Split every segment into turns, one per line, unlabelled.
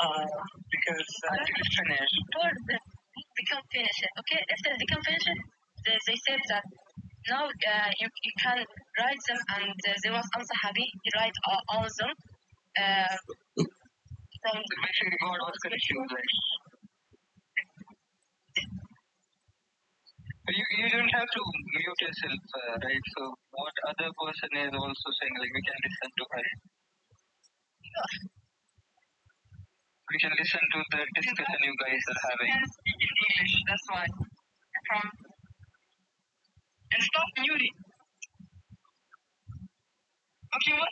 Because it is finished. Before they can finish it, okay? After they can finish it, they said that now you can write them, and there was also Sahabi, he write all of them. From basically God was confused. Like, you don't have to mute yourself, right? So what other person is also saying, like we can listen to her. We can listen to the discussion you guys are having. In English, that's why. From and stop muting. Okay, what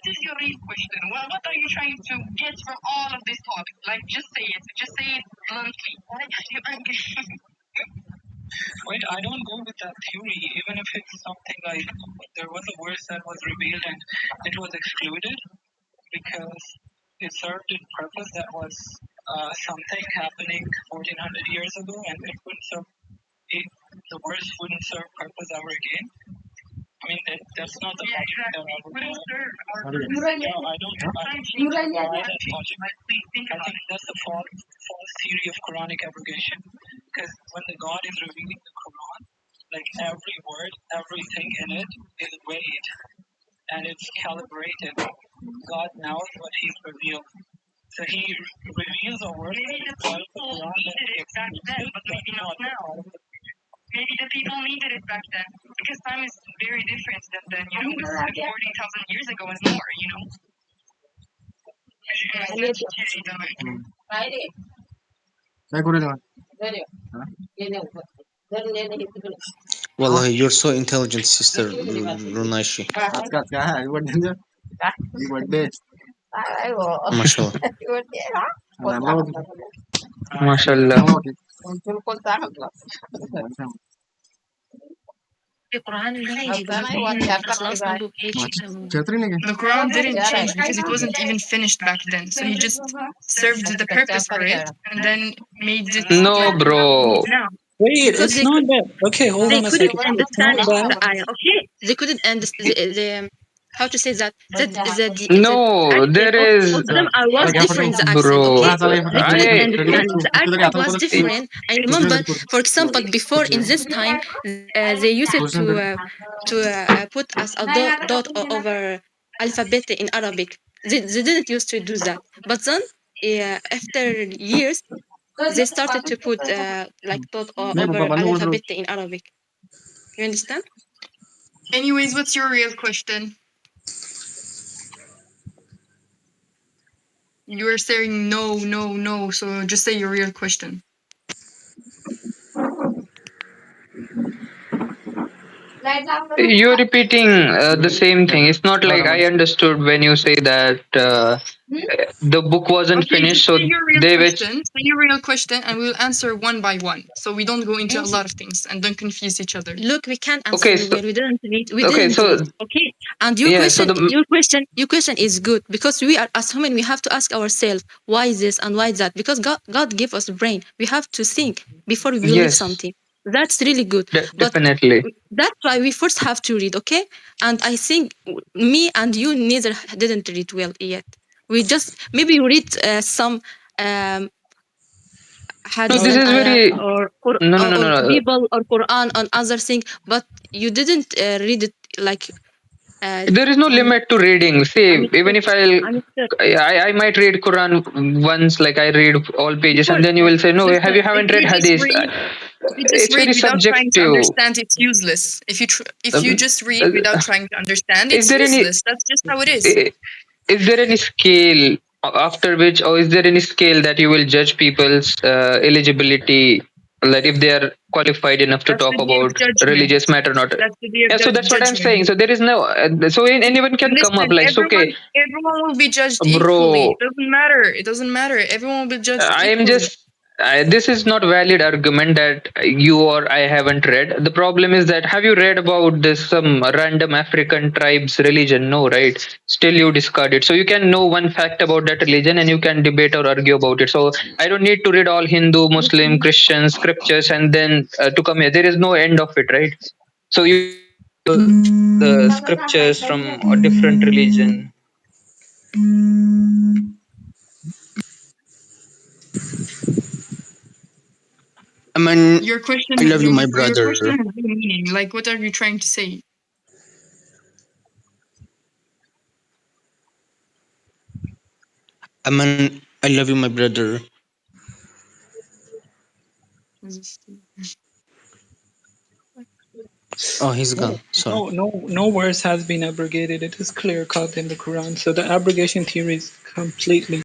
is your real question? What are you trying to get from all of this topic? Like, just say it. Just say it bluntly. Why are you angry? Wait, I don't go with that theory. Even if it's something like there was a verse that was revealed and it was excluded because it served a purpose that was something happening 1400 years ago, and it wouldn't serve it, the verse wouldn't serve purpose ever again. I mean, that's not the logic that I would no, I don't buy that logic. I think that's the false theory of Quranic abrogation. Because when the God is revealing the Quran, like every word, everything in it is weighed and it's calibrated. God knows what He's revealed. So He reveals a word that is part of the Quran that He excludes, but maybe not now. Maybe the people needed it back then because time is very different than then. You know, it's 14,000 years ago and more. You know.
Wallahi, you're so intelligent, sister Runashi. MashaAllah.
MashaAllah.
The Quran didn't change because it wasn't even finished back then. So he just served the purpose for it and then made it.
No, bro.
No.
Wait, it's not that. Okay, hold on a second.
They couldn't understand
It's not that.
okay. They couldn't understand the how to say that
No, there is,
of them was different the accent,
bro.
okay? They couldn't
I
understand. The accent was different. I remember, for example, before in this time, they used it to put as a dot over alphabet in Arabic. They didn't used to do that, but then after years, they started to put like dot over alphabet in Arabic. You understand? Anyways, what's your real question? You were saying no, no, no. So just say your real question.
You're repeating the same thing. It's not like I understood when you say that the book wasn't
Okay,
finished,
just
so
say your real
they were.
question. Say your real question, and we'll answer one by one, so we don't go into a lot of things and don't confuse each other. Look, we can't answer
Okay,
you
so
well. We didn't read. We
okay,
didn't
so
read. Okay, and your
yeah, so
question, your question is good because we are as human. We have to ask ourselves why this and why that. Because God gave us a brain. We have to think before we believe
yes,
something. That's really good. But
definitely.
that's why we first have to read, okay? And I think me and you neither didn't read well yet. We just maybe read some
No,
hadith
this
and
is
ayat
very no, no, no,
or
no, no.
Bible or Quran and other thing, but you didn't read it like
There is no
from
limit to reading. See, even if
I'm sure.
I might read Quran once, like I read all pages,
Before,
and then you will say, no,
listen,
you haven't read Hadith.
if you just
It's
read
very
without trying to
subjective.
understand, it's useless. If you just read
Uh,
without trying to understand,
is
it's
there any
useless. That's just how it is.
is there any scale after which, or is there any scale that you will judge people's eligibility, like if they are qualified enough to
That's
talk
the day of
about
judgment.
religious matter or not?
That's the day of
Yeah, so that's what I'm
judgment.
saying. So there is no, anyone can come up
Listen,
like, so, okay,
everyone will be judged equally.
bro,
It doesn't matter. It doesn't matter. Everyone will be judged
I am
equally.
just. This is not valid argument that you or I haven't read. The problem is that have you read about this some random African tribes religion? No, right? Still you discard it. So you can know one fact about that religion and you can debate or argue about it. So I don't need to read all Hindu, Muslim, Christian scriptures and then to come here. There is no end of it, right? So you the scriptures from a different religion.
Aman,
Your question
I love you, my
your
brother.
question has no meaning. Like, what are you trying to say?
Aman, I love you, my brother. Oh, he's gone. Sorry.
No verse has been abrogated. It is clear cut in the Quran. So the abrogation theory is completely